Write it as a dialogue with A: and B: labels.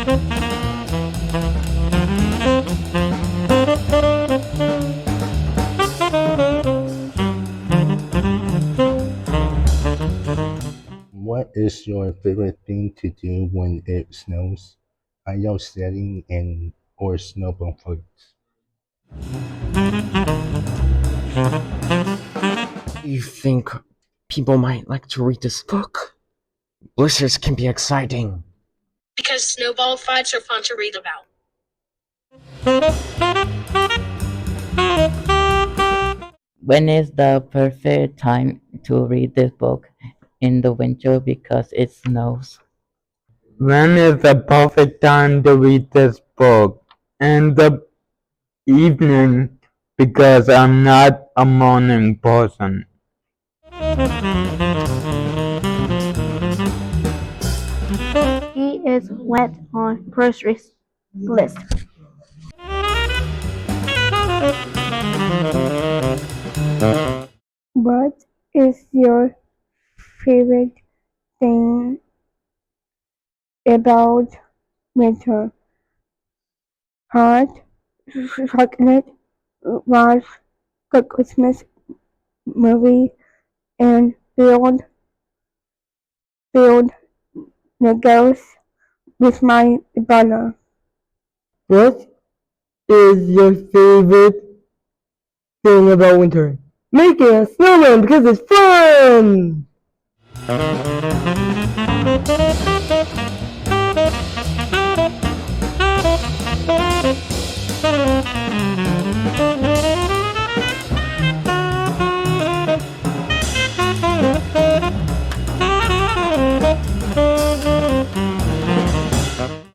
A: What is your favorite thing to do when it snows? Ice sledding and or snowball fights.
B: You think people might like to read this book? Blizzards can be exciting.
C: Because snowball fights are fun to read about.
D: When is the perfect time to read this book? In the winter because it snows.
E: When is the perfect time to read this book? In the evening, because I'm not a morning person.
F: He is wet on groceries list. What is your favorite thing about winter? Hot chocolate, watch the Christmas movie, and build Legos with my brother.
G: What is your favorite thing about winter? Making a snowman because it's fun!